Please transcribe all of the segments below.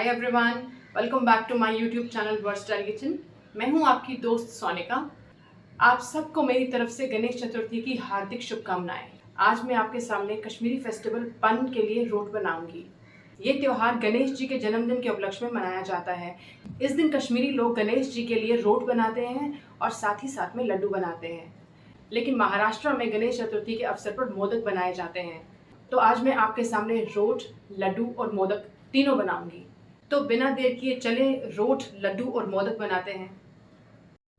Hi everyone, welcome back to my YouTube channel versatile kitchen. मैं हूं आपकी दोस्त सोनिका। आप सबको मेरी तरफ से गणेश चतुर्थी की हार्दिक शुभकामनाएं। आज मैं आपके सामने कश्मीरी फेस्टिवल पन के लिए रोट बनाऊंगी। ये त्योहार गणेश जी के जन्मदिन के उपलक्ष्य में मनाया जाता है। इस दिन कश्मीरी लोग गणेश जी के लिए रोट बनाते हैं और साथ ही साथ में लड्डू बनाते हैं। लेकिन महाराष्ट्र में गणेश चतुर्थी के अवसर पर मोदक बनाए जाते हैं। तो आज मैं आपके सामने रोट, लड्डू और मोदक तीनों बनाऊंगी। तो बिना देर किए चले रोट, लड्डू और मोदक बनाते हैं।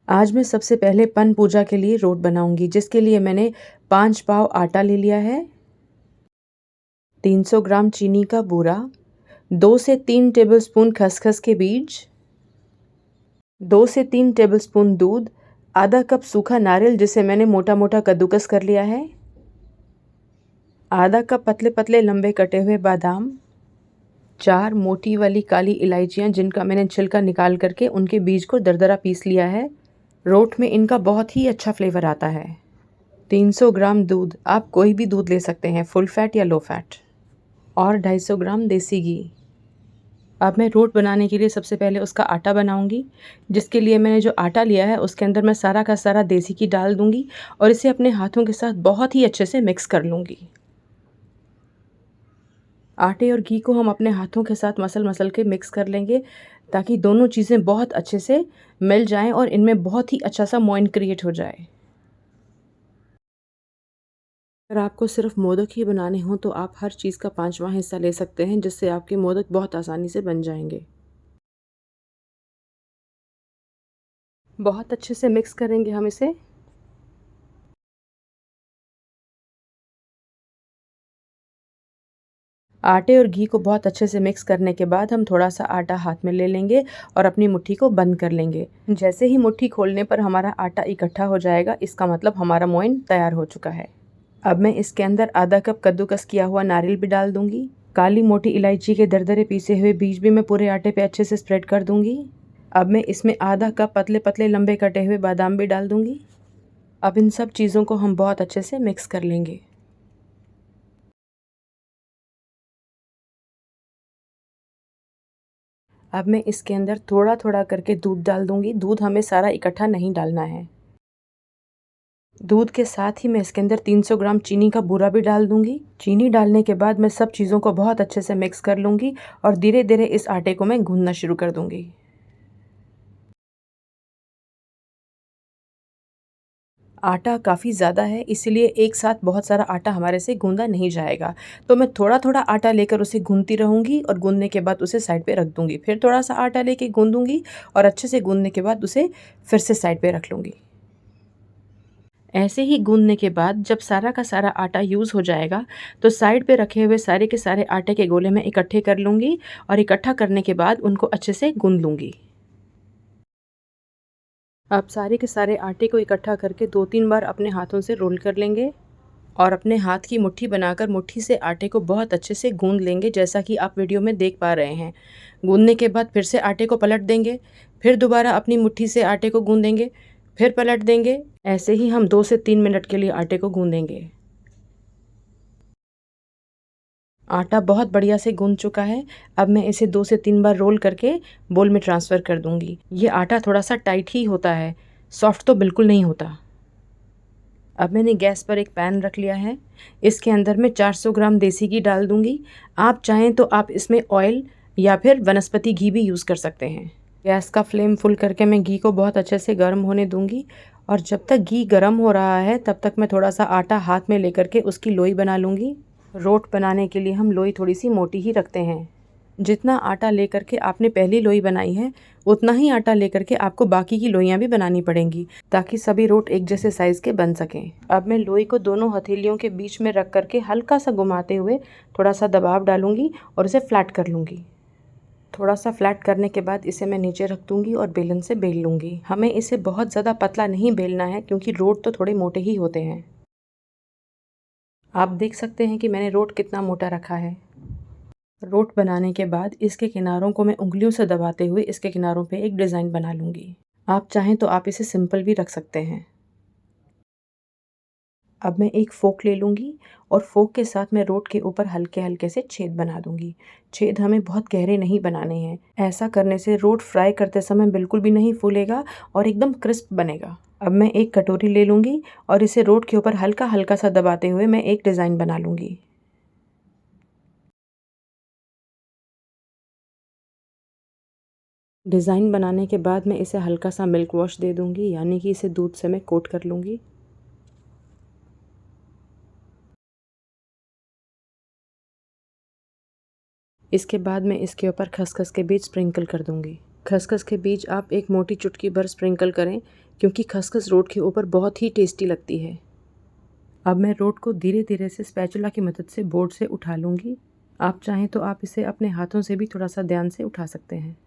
आज मैं सबसे पहले पन पूजा के लिए रोट बनाऊंगी, जिसके लिए मैंने 5 पाव आटा ले लिया है, 300 ग्राम चीनी का बूरा, 2 से 3 टेबलस्पून खसखस के बीज, 2 से 3 टेबलस्पून दूध, आधा कप सूखा नारियल जिसे मैंने मोटा मोटा कद्दूकस कर लिया है, आधा कप पतले पतले लंबे कटे हुए बादाम, 4 मोटी वाली काली इलायचियाँ जिनका मैंने छिलका निकाल करके उनके बीज को दरदरा पीस लिया है। रोट में इनका बहुत ही अच्छा फ्लेवर आता है। 300 ग्राम दूध, आप कोई भी दूध ले सकते हैं, फुल फैट या लो फैट, और 250 ग्राम देसी घी। अब मैं रोट बनाने के लिए सबसे पहले उसका आटा बनाऊंगी, जिसके लिए मैंने जो आटा लिया है उसके अंदर मैं सारा का सारा देसी घी डाल दूंगी और इसे अपने हाथों के साथ बहुत ही अच्छे से मिक्स कर लूँगी। आटे और घी को हम अपने हाथों के साथ मसल मसल के मिक्स कर लेंगे ताकि दोनों चीज़ें बहुत अच्छे से मिल जाएं और इनमें बहुत ही अच्छा सा मोइन क्रिएट हो जाए। अगर आपको सिर्फ मोदक ही बनाने हों तो आप हर चीज़ का 5वां हिस्सा ले सकते हैं, जिससे आपके मोदक बहुत आसानी से बन जाएंगे। बहुत अच्छे से मिक्स करेंगे हम इसे। आटे और घी को बहुत अच्छे से मिक्स करने के बाद हम थोड़ा सा आटा हाथ में ले लेंगे और अपनी मुट्ठी को बंद कर लेंगे। जैसे ही मुट्ठी खोलने पर हमारा आटा इकट्ठा हो जाएगा, इसका मतलब हमारा मोइन तैयार हो चुका है। अब मैं इसके अंदर आधा कप कद्दूकस किया हुआ नारियल भी डाल दूंगी। काली मोटी इलायची के दरदरे पीसे हुए बीज भी मैं पूरे आटे पे अच्छे से स्प्रेड कर दूंगी। अब मैं इसमें आधा कप पतले पतले लंबे कटे हुए बादाम भी डाल दूंगी। अब इन सब चीज़ों को हम बहुत अच्छे से मिक्स कर लेंगे। अब मैं इसके अंदर थोड़ा थोड़ा करके दूध डाल दूंगी। दूध हमें सारा इकट्ठा नहीं डालना है। दूध के साथ ही मैं इसके अंदर 300 ग्राम चीनी का बूरा भी डाल दूंगी। चीनी डालने के बाद मैं सब चीज़ों को बहुत अच्छे से मिक्स कर लूँगी और धीरे धीरे इस आटे को मैं गूंदना शुरू कर दूंगी। आटा काफ़ी ज़्यादा है, इसलिए एक साथ बहुत सारा आटा हमारे से गूंदा नहीं जाएगा। तो मैं थोड़ा थोड़ा आटा लेकर उसे गूंदती रहूँगी और गूंदने के बाद उसे साइड पे रख दूँगी। फिर थोड़ा सा आटा लेके गूंदूँगी और अच्छे से गूंदने के बाद उसे फिर से साइड पे रख लूँगी। ऐसे ही गूंदने के बाद जब सारा का सारा आटा यूज़ हो जाएगा तो साइड पे रखे हुए सारे के सारे आटे के गोले मैं इकट्ठे कर लूँगी और इकट्ठा करने के बाद उनको अच्छे से गूंद लूँगी। अब सारे के सारे आटे को इकट्ठा करके 2-3 बार अपने हाथों से रोल कर लेंगे और अपने हाथ की मुट्ठी बनाकर मुट्ठी से आटे को बहुत अच्छे से गूंद लेंगे, जैसा कि आप वीडियो में देख पा रहे हैं। गूंदने के बाद फिर से आटे को पलट देंगे, फिर दोबारा अपनी मुट्ठी से आटे को गूंदेंगे, फिर पलट देंगे। ऐसे ही हम 2 से 3 मिनट के लिए आटे को गूंदेंगे। आटा बहुत बढ़िया से गूंद चुका है। अब मैं इसे 2 से 3 बार रोल करके बोल में ट्रांसफ़र कर दूंगी। ये आटा थोड़ा सा टाइट ही होता है, सॉफ्ट तो बिल्कुल नहीं होता। अब मैंने गैस पर एक पैन रख लिया है। इसके अंदर मैं 400 ग्राम देसी घी डाल दूंगी। आप चाहें तो आप इसमें ऑयल या फिर वनस्पति घी भी यूज़ कर सकते हैं। गैस का फ्लेम फुल करके मैं घी को बहुत अच्छे से गर्म होने दूंगी और जब तक घी गर्म हो रहा है तब तक मैं थोड़ा सा आटा हाथ में लेकर के उसकी लोई बना लूँगी। रोट बनाने के लिए हम लोई थोड़ी सी मोटी ही रखते हैं। जितना आटा लेकर के आपने पहली लोई बनाई है उतना ही आटा लेकर के आपको बाकी की लोइयाँ भी बनानी पड़ेंगी, ताकि सभी रोट एक जैसे साइज़ के बन सकें। अब मैं लोई को दोनों हथेलियों के बीच में रख करके हल्का सा घुमाते हुए थोड़ा सा दबाव डालूंगी और इसे फ्लैट कर लूँगी। थोड़ा सा फ्लैट करने के बाद इसे मैं नीचे रख दूँगी और बेलन से बेल लूँगी। हमें इसे बहुत ज़्यादा पतला नहीं बेलना है क्योंकि रोट तो थोड़े मोटे ही होते हैं। आप देख सकते हैं कि मैंने रोट कितना मोटा रखा है। रोट बनाने के बाद इसके किनारों को मैं उंगलियों से दबाते हुए इसके किनारों पे एक डिज़ाइन बना लूँगी। आप चाहें तो आप इसे सिंपल भी रख सकते हैं। अब मैं एक फ़ोर्क ले लूँगी और फ़ोर्क के साथ मैं रोट के ऊपर हल्के हल्के से छेद बना दूँगी। छेद हमें बहुत गहरे नहीं बनाने हैं। ऐसा करने से रोट फ्राई करते समय बिल्कुल भी नहीं फूलेगा और एकदम क्रिस्प बनेगा। अब मैं एक कटोरी ले लूँगी और इसे रोट के ऊपर हल्का हल्का सा दबाते हुए मैं एक डिज़ाइन बना लूँगी। डिज़ाइन बनाने के बाद मैं इसे हल्का सा मिल्क वॉश दे दूँगी, यानी कि इसे दूध से मैं कोट कर लूँगी। इसके बाद मैं इसके ऊपर खसखस के बीज स्प्रिंकल कर दूँगी। खसखस के बीज आप एक मोटी चुटकी भर स्प्रिंकल करें, क्योंकि खसखस रोट के ऊपर बहुत ही टेस्टी लगती है। अब मैं रोट को धीरे धीरे से स्पैचुला की मदद से बोर्ड से उठा लूँगी। आप चाहें तो आप इसे अपने हाथों से भी थोड़ा सा ध्यान से उठा सकते हैं।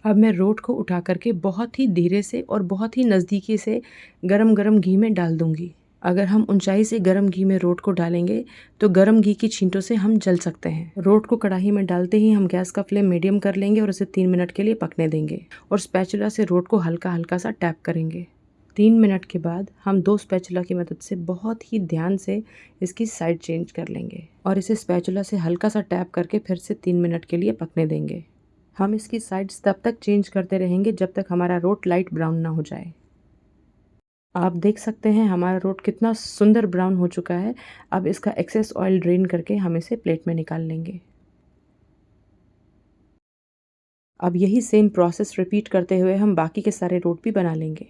अब मैं रोट को उठा करके बहुत ही धीरे से और बहुत ही नज़दीकी से गरम गरम घी में डाल दूँगी। अगर हम ऊंचाई से गरम घी में रोट को डालेंगे तो गरम घी की छींटों से हम जल सकते हैं। रोट को कढ़ाई में डालते ही हम गैस का फ्लेम मीडियम कर लेंगे और इसे 3 मिनट के लिए पकने देंगे और स्पैचुला से रोट को हल्का हल्का सा टैप करेंगे। 3 मिनट के बाद हम 2 स्पैचुला की मदद से बहुत ही ध्यान से इसकी साइड चेंज कर लेंगे और इसे स्पैचुला से हल्का सा टैप करके फिर से 3 मिनट के लिए पकने देंगे। हम इसकी साइड्स तब तक चेंज करते रहेंगे जब तक हमारा रोट लाइट ब्राउन ना हो जाए। आप देख सकते हैं हमारा रोट कितना सुंदर ब्राउन हो चुका है। अब इसका एक्सेस ऑयल ड्रेन करके हम इसे प्लेट में निकाल लेंगे। अब यही सेम प्रोसेस रिपीट करते हुए हम बाकी के सारे रोट भी बना लेंगे।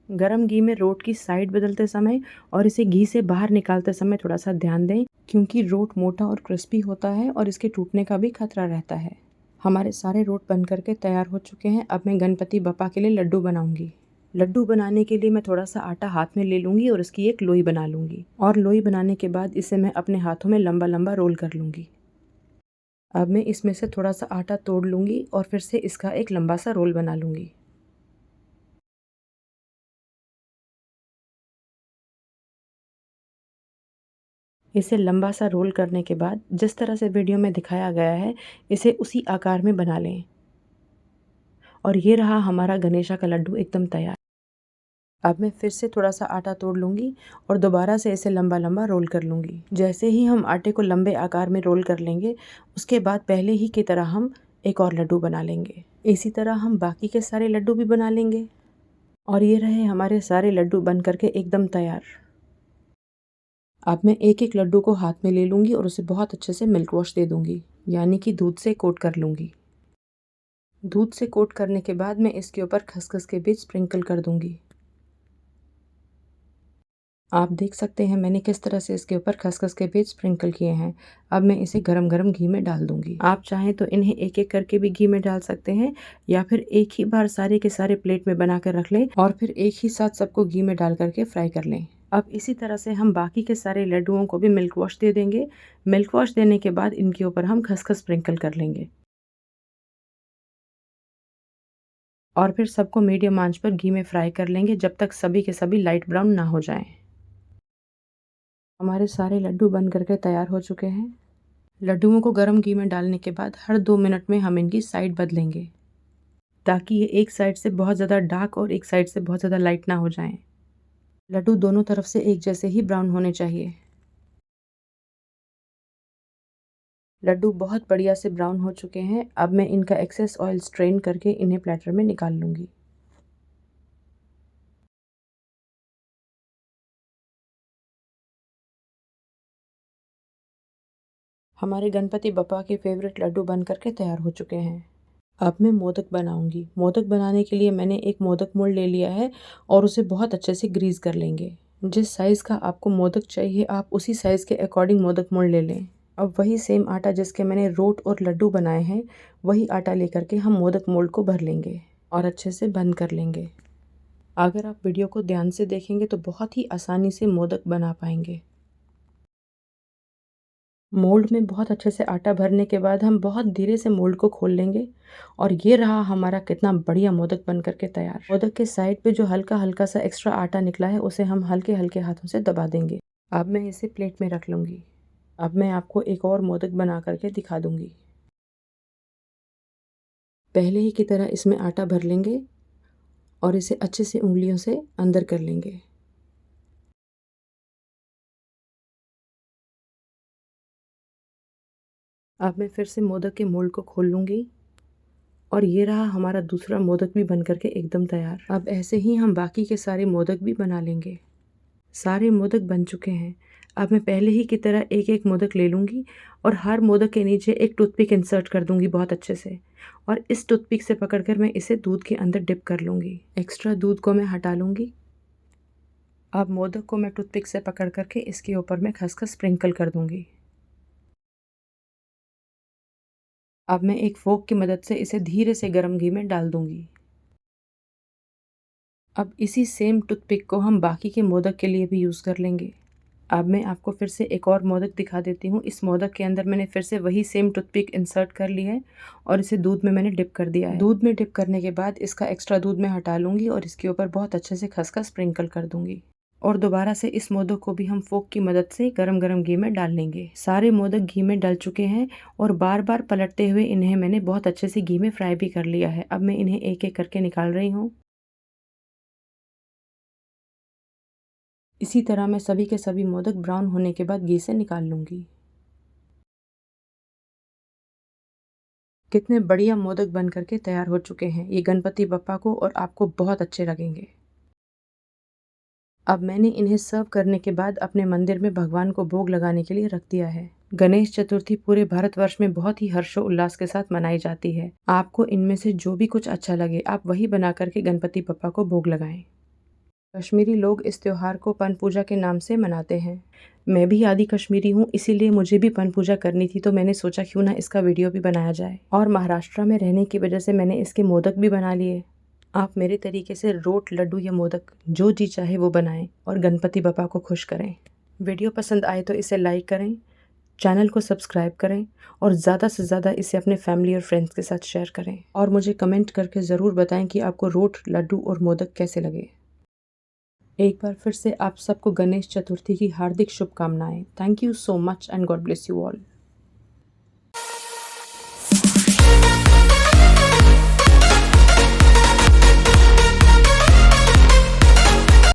गरम घी में रोट की साइड बदलते समय और इसे घी से बाहर निकालते समय थोड़ा सा ध्यान दें, क्योंकि रोट मोटा और क्रिस्पी होता है और इसके टूटने का भी खतरा रहता है। हमारे सारे रोट बन करके तैयार हो चुके हैं। अब मैं गणपति बप्पा के लिए लड्डू बनाऊंगी। लड्डू बनाने के लिए मैं थोड़ा सा आटा हाथ में ले लूँगी और इसकी एक लोई बना लूँगी और लोई बनाने के बाद इसे मैं अपने हाथों में लंबा लंबा रोल कर लूँगी। अब मैं इसमें से थोड़ा सा आटा तोड़ लूँगी और फिर से इसका एक लंबा सा रोल बना लूँगी। इसे लंबा सा रोल करने के बाद जिस तरह से वीडियो में दिखाया गया है, इसे उसी आकार में बना लें। और ये रहा हमारा गणेशा का लड्डू एकदम तैयार। अब मैं फिर से थोड़ा सा आटा तोड़ लूँगी और दोबारा से इसे लंबा लंबा रोल कर लूँगी। जैसे ही हम आटे को लंबे आकार में रोल कर लेंगे, उसके बाद पहले ही की तरह हम एक और लड्डू बना लेंगे। इसी तरह हम बाकी के सारे लड्डू भी बना लेंगे। और ये रहे हमारे सारे लड्डू बन करके एकदम तैयार। अब मैं एक एक लड्डू को हाथ में ले लूँगी और उसे बहुत अच्छे से मिल्क वॉश दे दूँगी, यानी कि दूध से कोट कर लूँगी। दूध से कोट करने के बाद मैं इसके ऊपर खसखस के बीज स्प्रिंकल कर दूँगी। आप देख सकते हैं मैंने किस तरह से इसके ऊपर खसखस के बीज स्प्रिंकल किए हैं। अब मैं इसे गरम गरम घी में डाल दूँगी। आप चाहें तो इन्हें एक एक करके भी घी में डाल सकते हैं, या फिर एक ही बार सारे के सारे प्लेट में बना कर रख लें और फिर एक ही साथ सबको घी में डाल करके फ्राई कर लें। अब इसी तरह से हम बाकी के सारे लड्डुओं को भी मिल्क वॉश दे देंगे। मिल्क वॉश देने के बाद इनके ऊपर हम खसखस स्प्रिंकल कर लेंगे और फिर सबको मीडियम आंच पर घी में फ्राई कर लेंगे जब तक सभी के सभी लाइट ब्राउन ना हो जाएं। हमारे सारे लड्डू बन करके तैयार हो चुके हैं। लड्डुओं को गर्म घी में डालने के बाद हर 2 मिनट में हम इनकी साइड बदलेंगे, ताकि ये एक साइड से बहुत ज़्यादा डार्क और एक साइड से बहुत ज़्यादा लाइट ना हो जाएं। लड्डू दोनों तरफ से एक जैसे ही ब्राउन होने चाहिए। लड्डू बहुत बढ़िया से ब्राउन हो चुके हैं। अब मैं इनका एक्सेस ऑयल स्ट्रेन करके इन्हें प्लेटर में निकाल लूँगी। हमारे गणपति बप्पा के फेवरेट लड्डू बन करके तैयार हो चुके हैं। अब मैं मोदक बनाऊंगी। मोदक बनाने के लिए मैंने एक मोदक मोल्ड ले लिया है और उसे बहुत अच्छे से ग्रीस कर लेंगे। जिस साइज़ का आपको मोदक चाहिए आप उसी साइज़ के अकॉर्डिंग मोदक मोल्ड ले लें। अब वही सेम आटा जिसके मैंने रोट और लड्डू बनाए हैं, वही आटा लेकर के हम मोदक मोल्ड को भर लेंगे और अच्छे से बंद कर लेंगे। अगर आप वीडियो को ध्यान से देखेंगे तो बहुत ही आसानी से मोदक बना पाएंगे। मोल्ड में बहुत अच्छे से आटा भरने के बाद हम बहुत धीरे से मोल्ड को खोल लेंगे और ये रहा हमारा कितना बढ़िया मोदक बन करके तैयार। मोदक के साइड पे जो हल्का हल्का सा एक्स्ट्रा आटा निकला है उसे हम हल्के हल्के हाथों से दबा देंगे। अब मैं इसे प्लेट में रख लूँगी। अब मैं आपको एक और मोदक बना करके दिखा दूँगी। पहले ही की तरह इसमें आटा भर लेंगे और इसे अच्छे से उंगलियों से अंदर कर लेंगे। अब मैं फिर से मोदक के मोल्ड को खोल लूँगी और ये रहा हमारा दूसरा मोदक भी बन करके एकदम तैयार। अब ऐसे ही हम बाकी के सारे मोदक भी बना लेंगे। सारे मोदक बन चुके हैं। अब मैं पहले ही की तरह एक एक मोदक ले लूँगी और हर मोदक के नीचे एक टूथपिक इंसर्ट कर दूँगी बहुत अच्छे से, और इस टूथपिक से पकड़कर मैं इसे दूध के अंदर डिप कर लूँगी। एक्स्ट्रा दूध को मैं हटा लूँगी। अब मोदक को मैं टूथपिक से पकड़ करके इसके ऊपर मैं खसखस स्प्रिंकल कर दूँगी। अब मैं एक फोक की मदद से इसे धीरे से गर्म घी में डाल दूँगी। अब इसी सेम टूथपिक को हम बाकी के मोदक के लिए भी यूज़ कर लेंगे। अब मैं आपको फिर से एक और मोदक दिखा देती हूँ। इस मोदक के अंदर मैंने फिर से वही सेम टूथपिक इंसर्ट कर लिया है और इसे दूध में मैंने डिप कर दिया है। दूध में डिप करने के बाद इसका एक्स्ट्रा दूध मैं हटा लूँगी और इसके ऊपर बहुत अच्छे से खसखस स्प्रिंकल कर दूँगी। और दोबारा से इस मोदक को भी हम फोक की मदद से गरम गरम घी में डाल लेंगे। सारे मोदक घी में डल चुके हैं और बार बार पलटते हुए इन्हें मैंने बहुत अच्छे से घी में फ्राई भी कर लिया है। अब मैं इन्हें एक एक करके निकाल रही हूँ। इसी तरह मैं सभी के सभी मोदक ब्राउन होने के बाद घी से निकाल लूँगी। कितने बढ़िया मोदक बन करके तैयार हो चुके हैं। ये गणपति बप्पा को और आपको बहुत अच्छे लगेंगे। अब मैंने इन्हें सर्व करने के बाद अपने मंदिर में भगवान को भोग लगाने के लिए रख दिया है। गणेश चतुर्थी पूरे भारतवर्ष में बहुत ही हर्षोल्लास के साथ मनाई जाती है। आपको इनमें से जो भी कुछ अच्छा लगे आप वही बना करके गणपति बप्पा को भोग लगाएं। कश्मीरी लोग इस त्योहार को पन पूजा के नाम से मनाते हैं। मैं भी आदि कश्मीरी हूँ, इसीलिए मुझे भी पन पूजा करनी थी, तो मैंने सोचा क्यों ना इसका वीडियो भी बनाया जाए। और महाराष्ट्र में रहने की वजह से मैंने इसके मोदक भी बना लिए। आप मेरे तरीके से रोट, लड्डू या मोदक जो जी चाहे वो बनाएं और गणपति बप्पा को खुश करें। वीडियो पसंद आए तो इसे लाइक करें, चैनल को सब्सक्राइब करें और ज़्यादा से ज़्यादा इसे अपने फैमिली और फ्रेंड्स के साथ शेयर करें। और मुझे कमेंट करके ज़रूर बताएं कि आपको रोट, लड्डू और मोदक कैसे लगे। एक बार फिर से आप सबको गणेश चतुर्थी की हार्दिक शुभकामनाएं। Thank you so much and God bless you all.